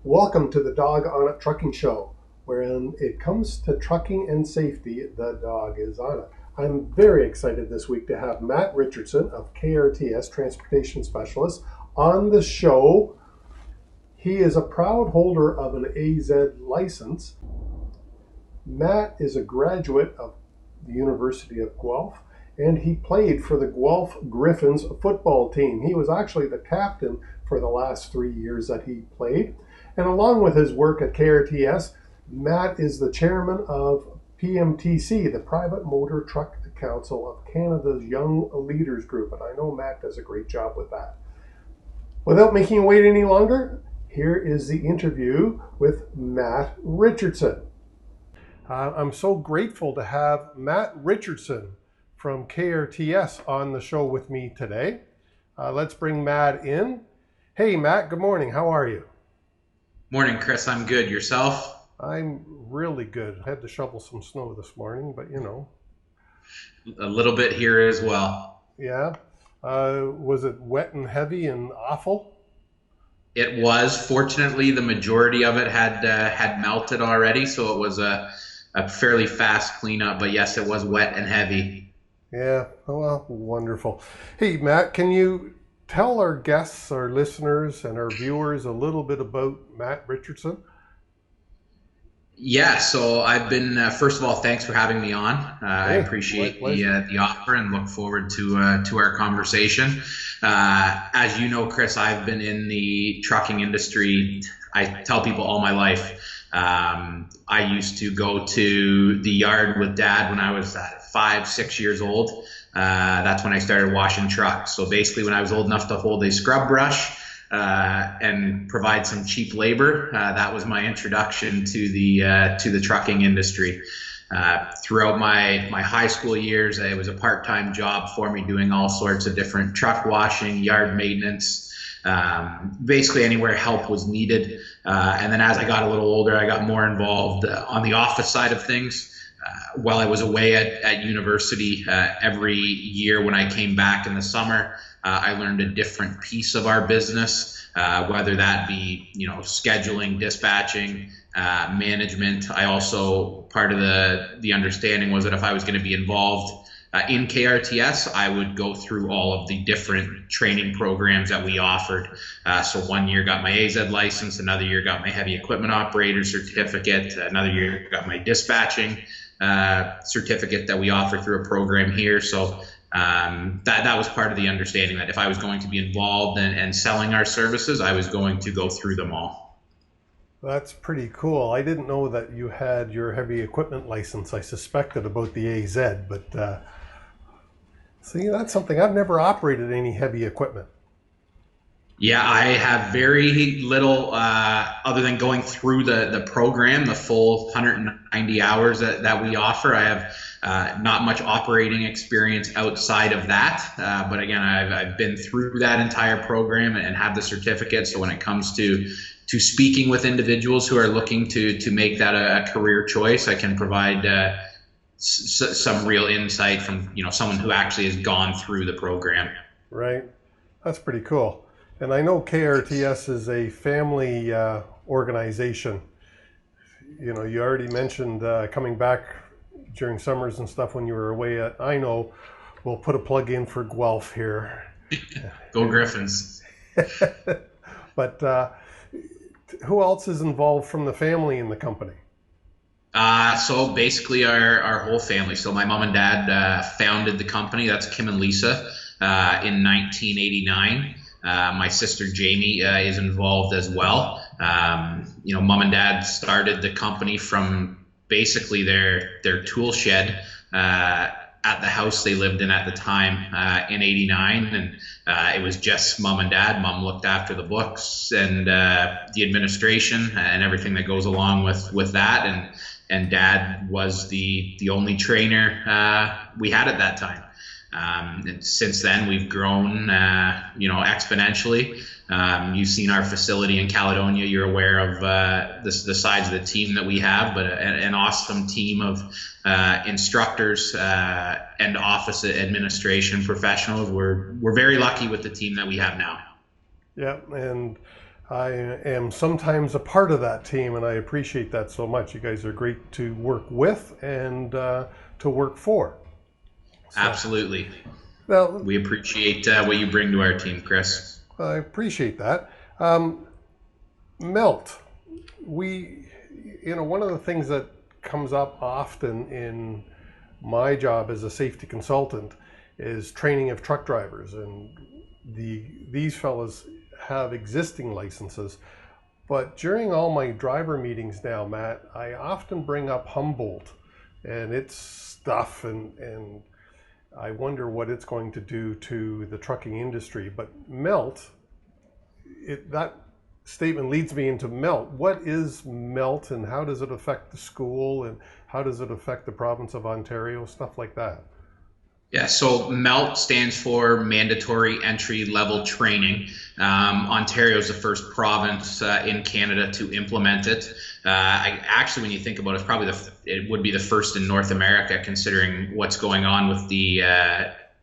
Welcome to the Dog on It Trucking Show, wherein it comes to trucking and safety, the dog is on it. I'm very excited this week to have Matt Richardson of KRTS, Transportation Specialist, on the show. He is a proud holder of an AZ license. Matt is a graduate of the University of Guelph, and he played for the Guelph Griffins football team. He was actually the captain for the last 3 years that he played. And along with his work at KRTS, Matt is the chairman of PMTC, the Private Motor Truck Council of Canada's Young Leaders Group. And I know Matt does a great job with that. Without making you wait any longer, here is the interview with Matt Richardson. I'm so grateful to have Matt Richardson from KRTS on the show with me today. Let's bring Matt in. Hey, Matt, good morning. How are you? Morning, Chris. I'm good. Yourself? I'm really good. I had to shovel some snow this morning, but you know. A little bit here as well. Yeah. Was it wet and heavy and awful? It was. Fortunately, the majority of it had melted already, so it was a fairly fast cleanup. But yes, it was wet and heavy. Yeah. Oh, well, wonderful. Hey, Matt, can you tell our guests, our listeners, and our viewers a little bit about Matt Richardson? Yeah, so I've been, first of all, thanks for having me on. I appreciate the offer and look forward to our conversation. As you know, Chris, I've been in the trucking industry, I tell people, all my life. I used to go to the yard with Dad when I was 5, 6 years old. That's when I started washing trucks. So basically when I was old enough to hold a scrub brush and provide some cheap labor, that was my introduction to the trucking industry. Throughout my high school years, it was a part-time job for me, doing all sorts of different truck washing, yard maintenance, basically anywhere help was needed. And then as I got a little older, I got more involved on the office side of things. While I was away at university, every year when I came back in the summer, I learned a different piece of our business, whether that be, scheduling, dispatching, management. I also, part of the understanding was that if I was going to be involved in KRTS, I would go through all of the different training programs that we offered. So one year got my AZ license, another year got my heavy equipment operator certificate, another year got my dispatching certificate that we offer through a program here. So that was part of the understanding that if I was going to be involved and selling our services, I was going to go through them all. That's pretty cool. I didn't know that you had your heavy equipment license. I suspected about the AZ, but see, that's something. I've never operated any heavy equipment. Yeah, I have very little other than going through the program, the full 190 hours that we offer. I have not much operating experience outside of that. But again, I've been through that entire program and have the certificate. So when it comes to speaking with individuals who are looking to make that a career choice, I can provide some real insight from someone who actually has gone through the program. Right, that's pretty cool. And I know KRTS is a family organization. You already mentioned coming back during summers and stuff when you were away at, I know, we'll put a plug in for Guelph here. Go Griffins. But who else is involved from the family in the company? So basically our whole family. So my mom and dad founded the company. That's Kim and Lisa in 1989. My sister Jamie is involved as well. Mom and dad started the company from basically their tool shed at the house they lived in at the time in '89, and it was just mom and dad. Mom looked after the books and the administration and everything that goes along with that, and dad was the only trainer we had at that time. And since then, we've grown, exponentially. You've seen our facility in Caledonia. You're aware of the size of the team that we have, but an awesome team of instructors and office administration professionals. We're very lucky with the team that we have now. Yeah, and I am sometimes a part of that team, and I appreciate that so much. You guys are great to work with and to work for. So, absolutely. Well, we appreciate what you bring to our team, Chris. I appreciate that. Melt. One of the things that comes up often in my job as a safety consultant is training of truck drivers, and these fellas have existing licenses, but during all my driver meetings now, Matt, I often bring up Humboldt and its stuff, and I wonder what it's going to do to the trucking industry. But MELT, that statement leads me into MELT. What is MELT, and how does it affect the school, and how does it affect the province of Ontario, stuff like that? Yeah, so MELT stands for Mandatory Entry Level Training. Ontario is the first province in Canada to implement it. Actually, when you think about it, it would be the first in North America, considering what's going on with the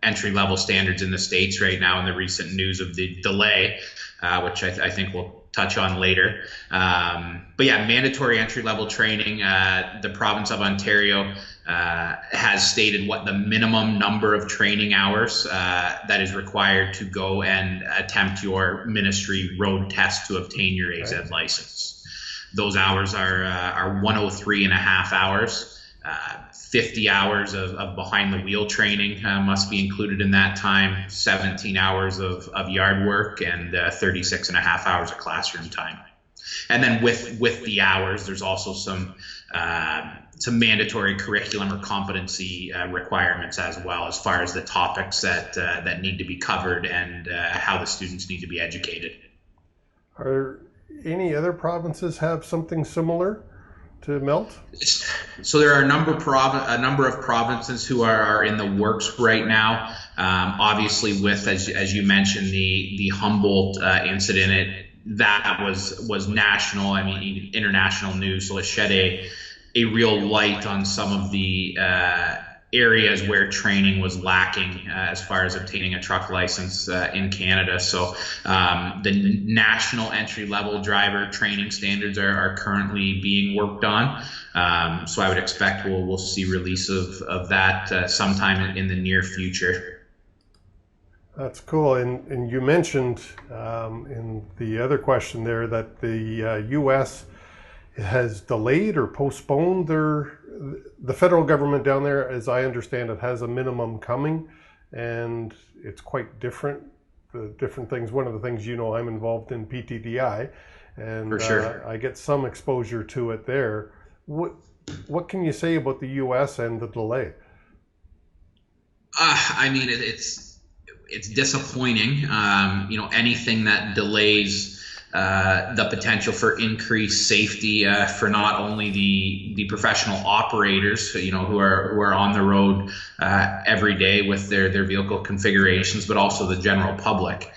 entry level standards in the States right now, and the recent news of the delay, which I think we'll touch on later. But yeah, mandatory entry level training. The province of Ontario has stated what the minimum number of training hours that is required to go and attempt your ministry road test to obtain your AZ license. Those hours are 103 and a half hours. 50 hours of behind the wheel training must be included in that time, 17 hours of yard work, and 36 and a half hours of classroom time. And then with the hours, there's also some mandatory curriculum or competency requirements as well, as far as the topics that need to be covered and how the students need to be educated. Are any other provinces have something similar to MELT? So there are a number of provinces who are in the works right now. Obviously, with as you mentioned, the Humboldt incident, that was national. I mean, international news. So it shed a real light on some of the areas where training was lacking as far as obtaining a truck license in Canada. So the national entry-level driver training standards are currently being worked on. So I would expect we'll see release of that sometime in the near future. That's cool. And you mentioned in the other question there that the U.S. has delayed or postponed the federal government down there, as I understand it, has a minimum coming, and it's quite different. The different things. One of the things, I'm involved in PTDI, and for sure. I get some exposure to it there. What can you say about the U.S. and the delay? I mean, it's disappointing. Anything that delays the potential for increased safety for not only the professional operators, who are on the road every day with their vehicle configurations, but also the general public.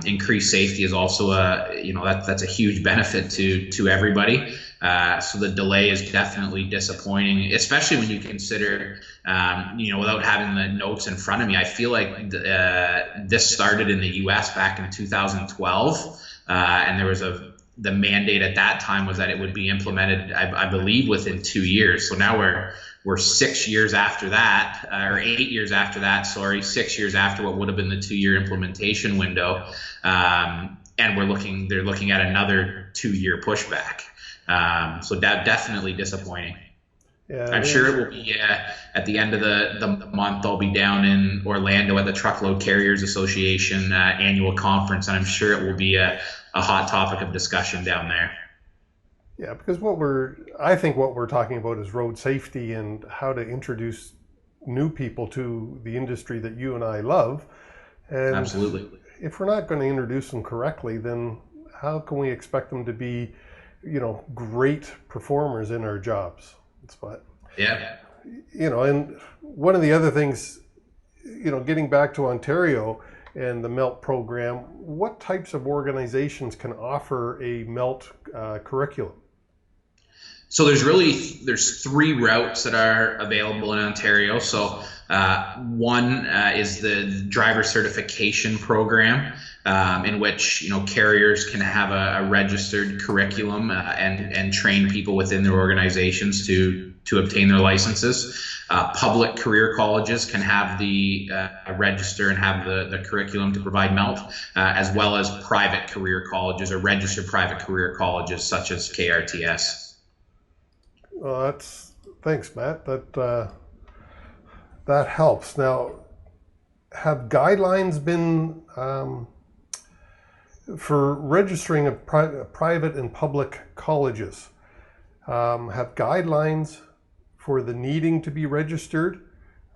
Increased safety is also that's a huge benefit to everybody. So the delay is definitely disappointing, especially when you consider, without having the notes in front of me, I feel like this started in the U.S. back in 2012. And there was the mandate at that time was that it would be implemented, I believe, within 2 years. So now we're 6 years after that, or 8 years after that. 6 years after what would have been the 2-year implementation window, and they're looking at another 2-year pushback. So that definitely disappointing. Yeah, I'm sure it will be at the end of the month. I'll be down in Orlando at the Truckload Carriers Association annual conference, and I'm sure it will be a hot topic of discussion down there. Yeah, because I think what we're talking about is road safety and how to introduce new people to the industry that you and I love. And absolutely. If we're not going to introduce them correctly, then how can we expect them to be, great performers in our jobs? But yeah, and one of the other things, getting back to Ontario and the MELT program, what types of organizations can offer a MELT curriculum? So there's 3 routes that are available in Ontario. So one is the driver certification program. in which carriers can have a registered curriculum and train people within their organizations to obtain their licenses. Public career colleges can have the register and have the curriculum to provide MELT, as well as private career colleges or registered private career colleges such as KRTS. Well, thanks, Matt. That helps. Now, have guidelines been for registering of private and public colleges? Have guidelines for the needing to be registered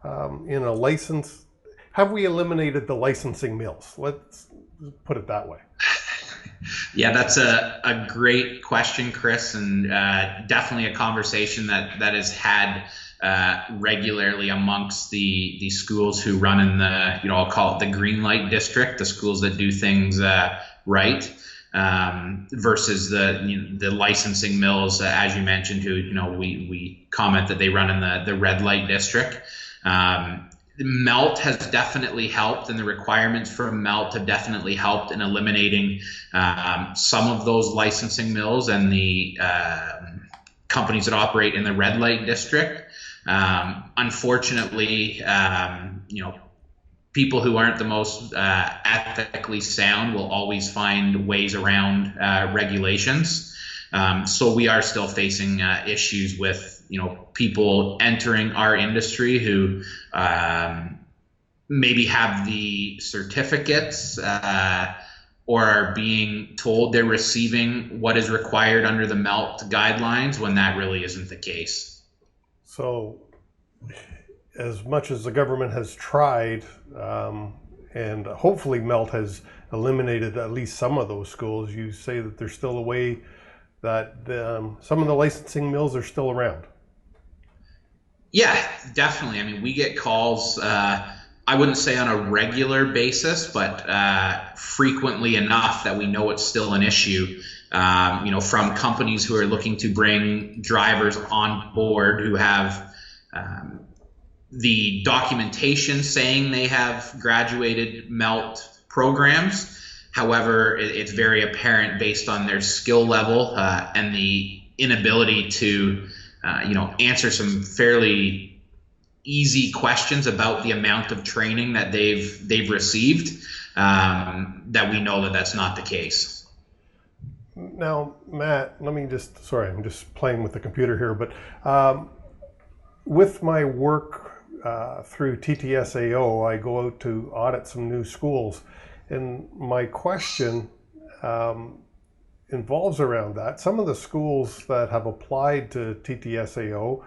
in a license? Have we eliminated the licensing mills? Let's put it that way. Yeah, that's a great question, Chris, and definitely a conversation that is had regularly amongst the schools who run in the, I'll call it the green light district, the schools that do things right, versus the licensing mills, as you mentioned, who, we comment that they run in the red light district. MELT has definitely helped, and the requirements for MELT have definitely helped in eliminating some of those licensing mills and the companies that operate in the red light district. Unfortunately, people who aren't the most ethically sound will always find ways around regulations. So we are still facing issues with people entering our industry who maybe have the certificates or are being told they're receiving what is required under the MELT guidelines when that really isn't the case. So as much as the government has tried, and hopefully MELT has eliminated at least some of those schools, you say that there's still a way that some of the licensing mills are still around. Yeah, definitely. I mean, we get calls, I wouldn't say on a regular basis, but frequently enough that we know it's still an issue, from companies who are looking to bring drivers on board who have the documentation saying they have graduated MELT programs. However, it's very apparent based on their skill level and the inability to answer some fairly easy questions about the amount of training that they've received, that we know that that's not the case. Now, Matt, I'm just playing with the computer here, but with my work through TTSAO, I go out to audit some new schools, and my question involves around that. Some of the schools that have applied to TTSAO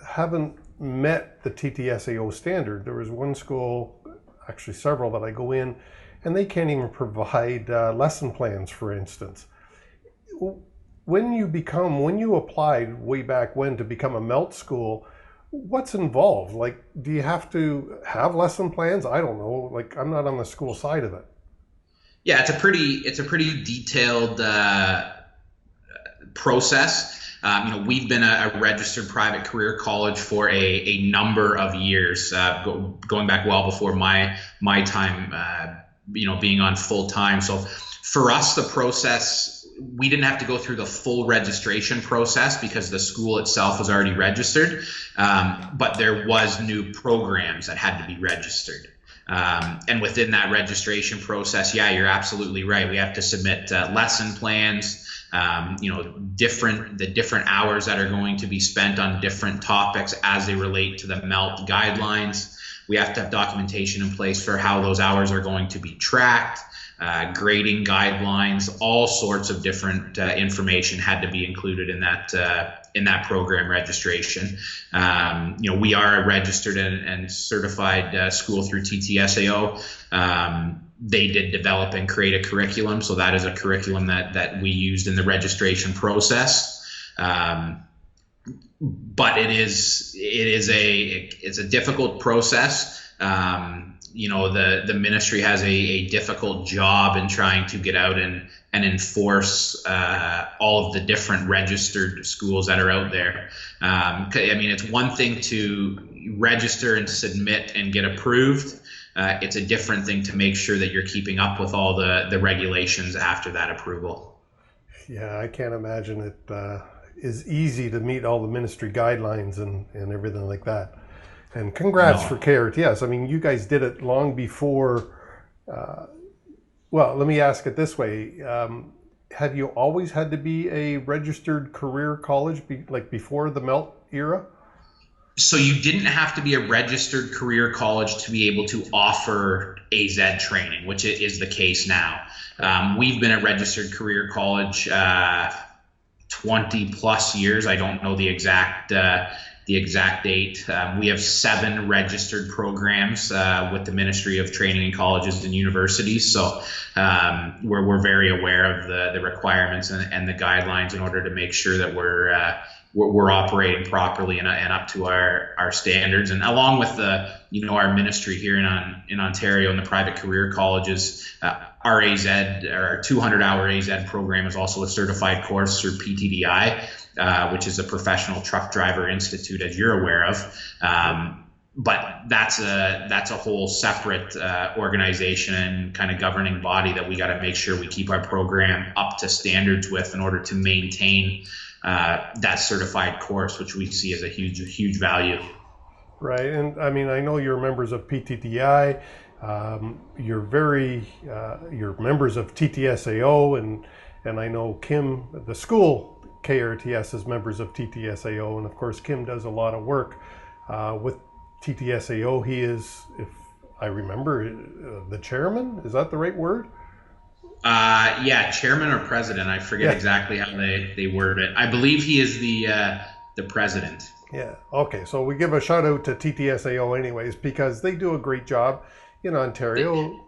haven't met the TTSAO standard. There was one school, actually several, that I go in, and they can't even provide lesson plans, for instance. When you applied way back when to become a MELT school, what's involved? Like, do you have to have lesson plans? I don't know. Like, I'm not on the school side of it. Yeah, it's a pretty detailed process. We've been a registered private career college for a number of years, going back well before my time, being on full time. So for us, the process, we didn't have to go through the full registration process because the school itself was already registered, but there was new programs that had to be registered. And within that registration process, yeah, you're absolutely right. We have to submit lesson plans, the different hours that are going to be spent on different topics as they relate to the MELT guidelines. We have to have documentation in place for how those hours are going to be tracked, grading guidelines, all sorts of different information had to be included in that program registration. We are a registered and certified school through TTSAO. They did develop and create a curriculum, so that is a curriculum that we used in the registration process. But it's a difficult process. The ministry has a difficult job in trying to get out and enforce all of the different registered schools that are out there. It's one thing to register and submit and get approved. it's a different thing to make sure that you're keeping up with all the regulations after that approval. Yeah, I can't imagine it is easy to meet all the ministry guidelines and everything like that. And congrats for KRTS. I mean, you guys did it long before. Well, let me ask it this way. Have you always had to be a registered career college, like before the MELT era? So you didn't have to be a registered career college to be able to offer AZ training, which is the case now. We've been a registered career college 20 plus years. I don't know the exact date. We have 7 registered programs with the Ministry of Training in Colleges and Universities. So we're very aware of the requirements and the guidelines in order to make sure that we're operating properly and up to our standards. And along with our ministry here in Ontario and the private career colleges, our AZ, our 200-hour AZ program is also a certified course through PTDI, which is a Professional Truck Driver Institute, as you're aware of. But that's a whole separate organization and kind of governing body that we got to make sure we keep our program up to standards with in order to maintain that certified course, which we see as a huge value. Right, and I mean, I know you're members of PTDI. You're members of TTSAO, and I know Kim, the school KRTS, is members of TTSAO, and of course Kim does a lot of work with TTSAO. He is, if I remember, the chairman. Is that the right word? Yeah, chairman or president. I forget exactly how they word it. I believe he is the president. Yeah. Okay. So we give a shout out to TTSAO anyways, because they do a great job in Ontario.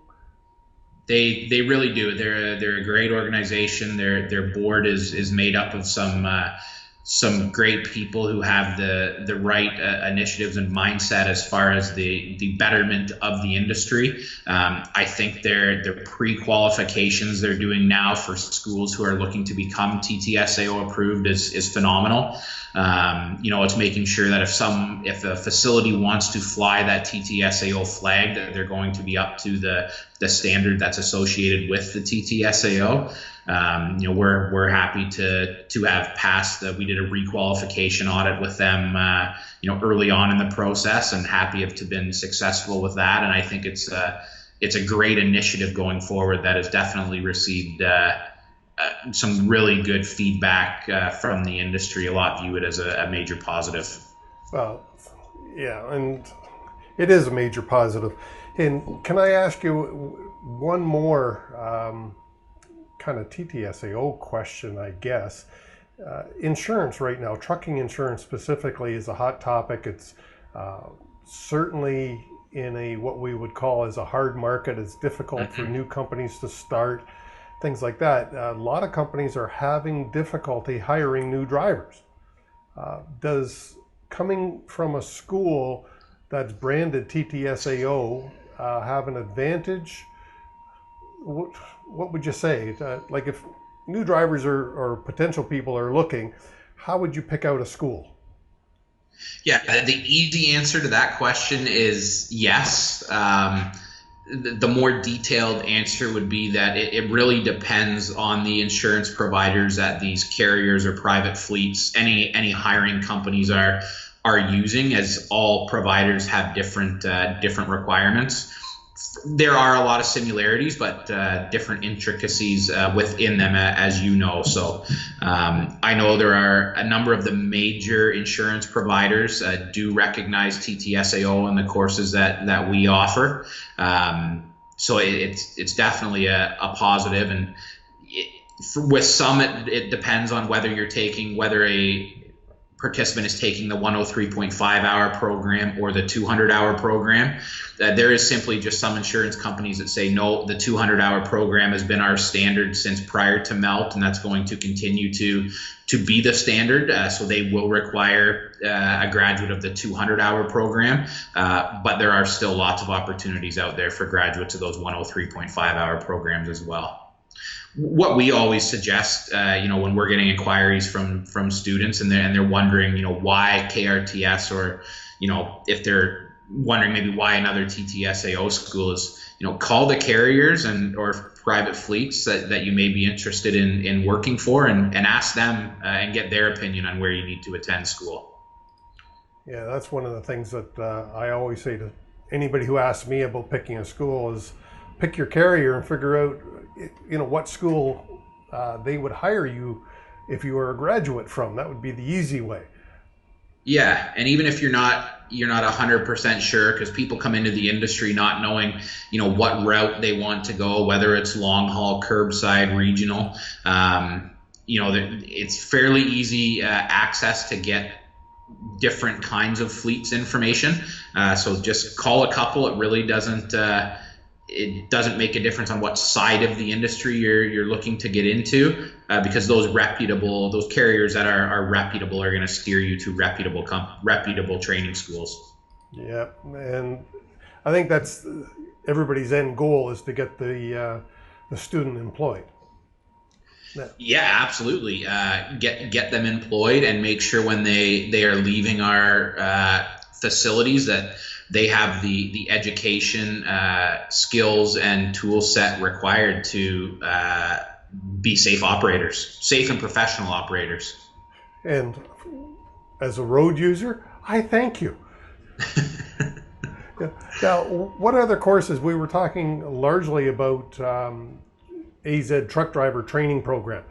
They really do. They're a great organization. Their board is made up of some great people who have the right initiatives and mindset as far as the betterment of the industry. I think their pre-qualifications they're doing now for schools who are looking to become TTSAO approved is phenomenal. It's making sure that if a facility wants to fly that TTSAO flag, that they're going to be up to the standard that's associated with the TTSAO. We're happy to have passed. We did a requalification audit with them, early on in the process, and happy to have been successful with that. And I think it's a great initiative going forward that has definitely received some really good feedback from the industry. A lot view it as a major positive. Well, yeah, and it is a major positive. And can I ask you one more kind of TTSAO question, I guess? Insurance right now, trucking insurance specifically, is a hot topic. It's certainly in what we would call as a hard market. It's difficult for new companies to start, things like that. A lot of companies are having difficulty hiring new drivers. Does coming from a school that's branded TTSAO have an advantage? What would you say? Like, if new drivers or potential people are looking, how would you pick out a school? Yeah, the easy answer to that question is yes. The more detailed answer would be that it really depends on the insurance providers that these carriers or private fleets, any hiring companies are using, as all providers have different requirements. There are a lot of similarities, but different intricacies within them, as you know. So I know there are a number of the major insurance providers do recognize TTSAO and the courses that we offer. So it's definitely a positive. And with some, it depends on whether a participant is taking the 103.5 hour program or the 200-hour program. There is simply just some insurance companies that say, no, the 200-hour program has been our standard since prior to MELT, and that's going to continue to be the standard. So they will require a graduate of the 200-hour program. But there are still lots of opportunities out there for graduates of those 103.5 hour programs as well. What we always suggest, when we're getting inquiries from students and they're wondering, why KRTS, or, if they're wondering maybe why another TTSAO school is, call the carriers or private fleets that you may be interested in working for, and ask them and get their opinion on where you need to attend school. Yeah, that's one of the things that I always say to anybody who asks me about picking a school is pick your carrier and figure out, what school they would hire you if you were a graduate from. That would be the easy way. Yeah, and even if you're not 100% sure, because people come into the industry not knowing, what route they want to go, whether it's long haul, curbside, regional. It's fairly easy access to get different kinds of fleets information. So just call a couple. It really doesn't make a difference on what side of the industry you're looking to get into, because those carriers that are reputable are going to steer you to reputable training schools. Yeah, and I think that's everybody's end goal, is to get the student employed. Yeah, absolutely. Get them employed, and make sure when they are leaving our facilities that they have the education, skills, and tool set required to be safe and professional operators. And as a road user, I thank you. Now, what other courses? We were talking largely about AZ Truck Driver Training Program.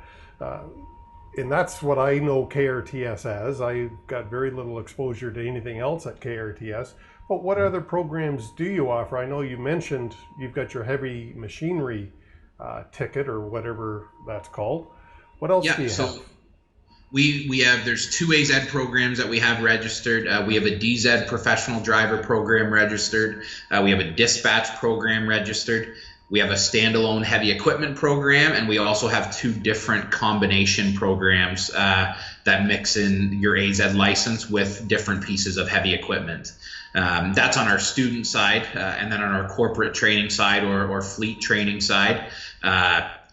And that's what I know KRTS as. I got very little exposure to anything else at KRTS. But what other programs do you offer? I know you mentioned you've got your heavy machinery ticket, or whatever that's called. What else do you have? We have, there's 2 AZ programs that we have registered. We have a DZ professional driver program registered. We have a dispatch program registered. We have a standalone heavy equipment program, and we also have 2 different combination programs that mix in your AZ license with different pieces of heavy equipment. That's on our student side, and then on our corporate training side or fleet training side,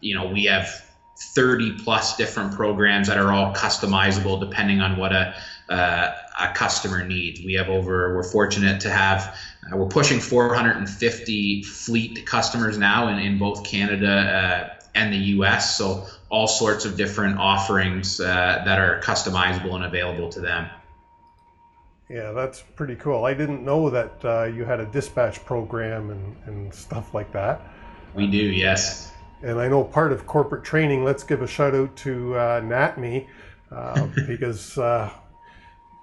we have 30 plus different programs that are all customizable depending on what a customer needs. We're fortunate to have, we're pushing 450 fleet customers now in both Canada and the US. So all sorts of different offerings that are customizable and available to them. Yeah, that's pretty cool. I didn't know that you had a dispatch program and stuff like that. We do, yes. And I know part of corporate training, let's give a shout out to NATME, because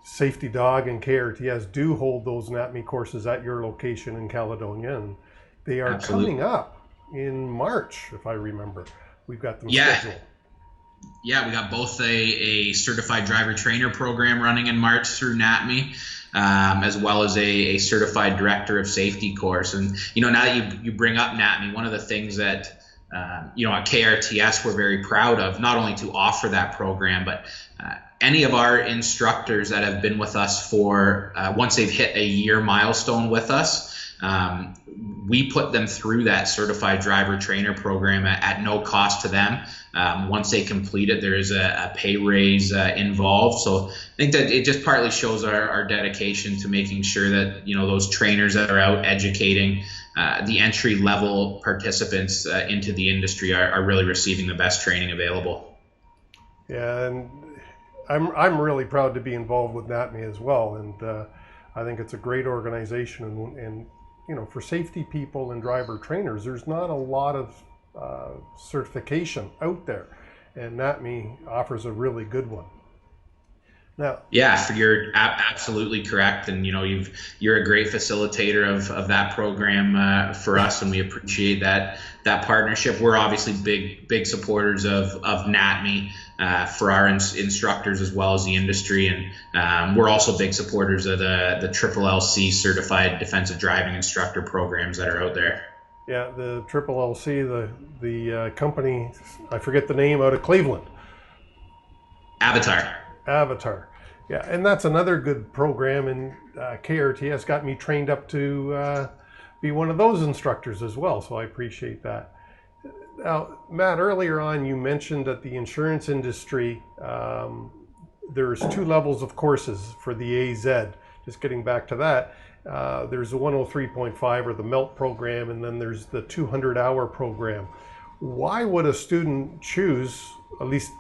Safety Dawg and KRTS do hold those NATME courses at your location in Caledonia, and they are coming up in March, if I remember. We've got them scheduled. Yeah, we got both a certified driver trainer program running in March through NATME, as well as a certified director of safety course. And now that you bring up NATME, one of the things that at KRTS we're very proud of, not only to offer that program, but any of our instructors that have been with us for once they've hit a year milestone with us, we put them through that certified driver trainer program at no cost to them. Once they complete it, there is a pay raise involved. So I think that it just partly shows our dedication to making sure that those trainers that are out educating the entry level participants into the industry are really receiving the best training available. Yeah, and I'm really proud to be involved with NATME as well, and I think it's a great organization, and for safety people and driver trainers, there's not a lot of certification out there, and NATME offers a really good one. Now, yeah, you're absolutely correct, and you're a great facilitator of that program for us, and we appreciate that partnership. We're obviously big supporters of NATME for our instructors as well as the industry, and we're also big supporters of the TTSAO certified defensive driving instructor programs that are out there. Yeah, the TTSAO, the company, I forget the name, out of Cleveland. Avatar. Yeah, and that's another good program, and KRTS got me trained up to be one of those instructors as well, so I appreciate that. Now, Matt, earlier on you mentioned that the insurance industry, there's 2 levels of courses for the AZ. just getting back to that, there's the 103.5 or the MELT program, and then there's the 200-hour program. Why would a student choose, at least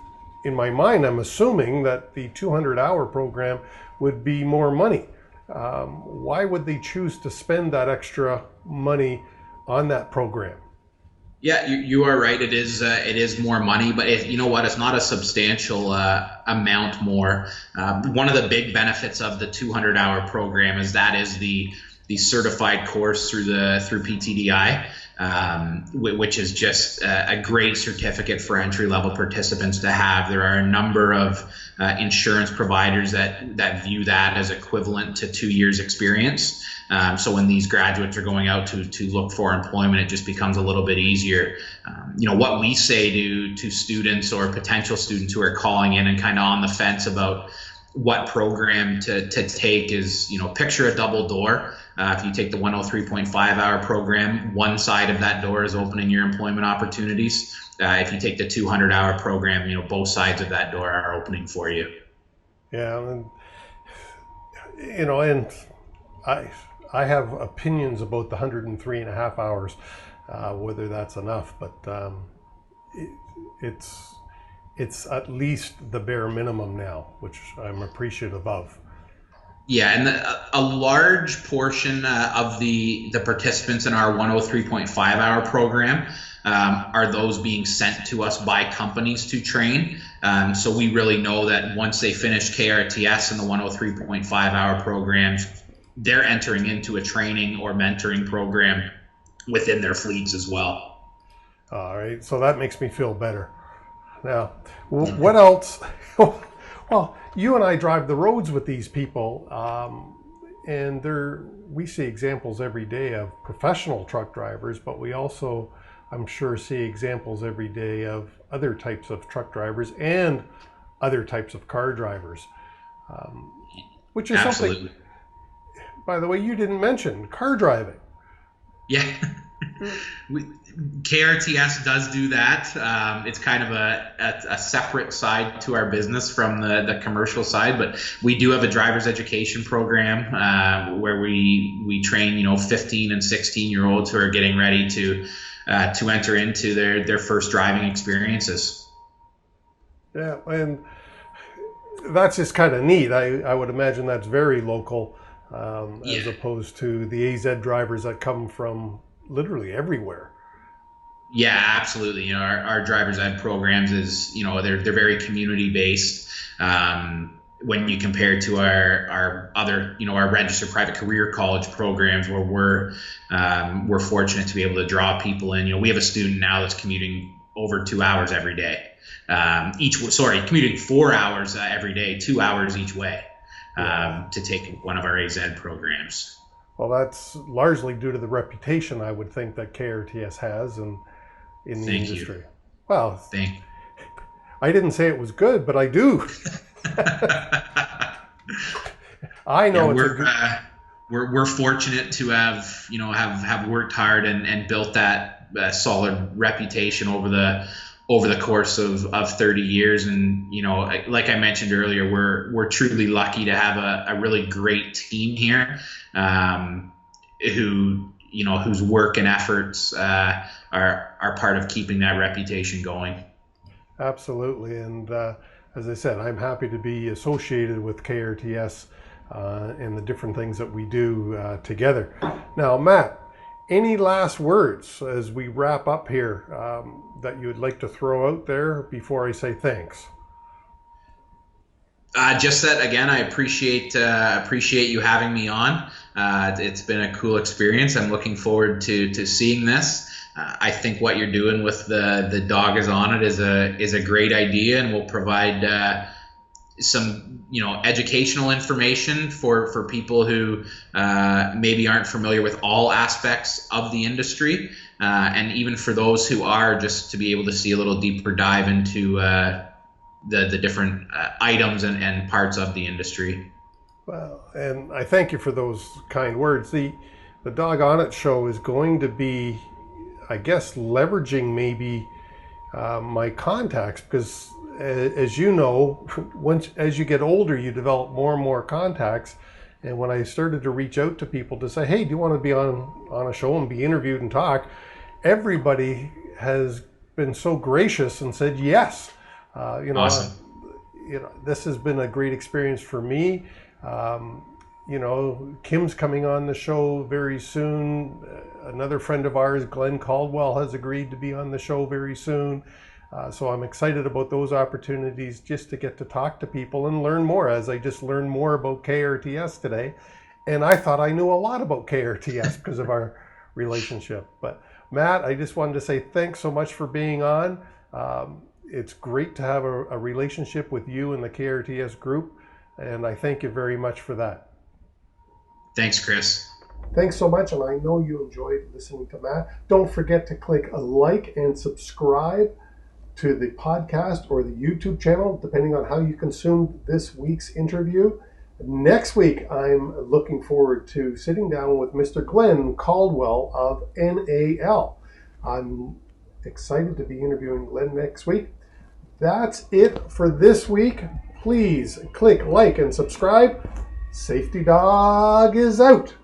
in my mind, I'm assuming that the 200-hour program would be more money. Why would they choose to spend that extra money on that program? Yeah, you are right. It is more money, but you know what? It's not a substantial amount more. One of the big benefits of the 200-hour program is that is the certified course through PTDI, which is just a great certificate for entry-level participants to have. There are a number of insurance providers that view that as equivalent to 2 years experience. So when these graduates are going out to look for employment, it just becomes a little bit easier. What we say to students or potential students who are calling in and kind of on the fence about what program to take is, picture a double door. If you take the 103.5-hour program, one side of that door is opening your employment opportunities. If you take the 200-hour program, both sides of that door are opening for you. Yeah, and I have opinions about the 103.5 hours, whether that's enough, but it's at least the bare minimum now, which I'm appreciative of. Yeah, and a large portion of the participants in our 103.5-hour program are those being sent to us by companies to train. So we really know that once they finish KRTS and the 103.5-hour programs, they're entering into a training or mentoring program within their fleets as well. All right, so that makes me feel better. Now, what else? Well, you and I drive the roads with these people, and we see examples every day of professional truck drivers, but we also, I'm sure, see examples every day of other types of truck drivers and other types of car drivers, which is Absolutely. something, by the way, you didn't mention car driving. Yeah. KRTS does do that. It's kind of a separate side to our business from the commercial side, but we do have a driver's education program where we train 15 and 16-year-olds who are getting ready to enter into their first driving experiences. Yeah, and that's just kind of neat. I would imagine that's very local, as opposed to the AZ drivers that come from literally everywhere. Yeah, absolutely. Our driver's ed programs is, they're very community based. When you compare to our other, our registered private career college programs, where we're fortunate to be able to draw people in. We have a student now that's commuting over 2 hours every day. Commuting 4 hours every day, 2 hours each way, to take one of our AZ programs. Well, that's largely due to the reputation, I would think, that KRTS has in the industry. You. Well, Thank you. I didn't say it was good, but I do. I know we're fortunate to have worked hard and built that solid reputation over the course of 30 years. And, like I mentioned earlier, we're truly lucky to have a really great team here, whose work and efforts are part of keeping that reputation going. Absolutely. And as I said, I'm happy to be associated with KRTS and the different things that we do together. Now, Matt, any last words as we wrap up here that you would like to throw out there before I say thanks? Just that, again, I appreciate you having me on. It's been a cool experience. I'm looking forward to seeing this. I think what you're doing with the Dog is on it is a great idea, and will provide some educational information for people who maybe aren't familiar with all aspects of the industry, and even for those who are, just to be able to see a little deeper dive into the different items and parts of the industry. Well, and I thank you for those kind words. The Dog on It show is going to be, I guess, leveraging maybe my contacts, because as you know, as you get older, you develop more and more contacts, And when I started to reach out to people to say, hey, do you want to be on a show and be interviewed and talk, everybody has been so gracious and said yes. Awesome. This has been a great experience for me. Kim's coming on the show very soon. Another friend of ours, Glenn Caldwell, has agreed to be on the show very soon. So I'm excited about those opportunities just to get to talk to people and learn more, as I just learned more about KRTS today. And I thought I knew a lot about KRTS because of our relationship. But Matt, I just wanted to say thanks so much for being on. It's great to have a relationship with you and the KRTS group, and I thank you very much for that. Thanks, Chris. Thanks so much, and I know you enjoyed listening to Matt. Don't forget to click a like and subscribe to the podcast or the YouTube channel, depending on how you consumed this week's interview. Next week, I'm looking forward to sitting down with Mr. Glenn Caldwell of NAL. I'm excited to be interviewing Glenn next week. That's it for this week. Please click like and subscribe. Safety Dawg is out.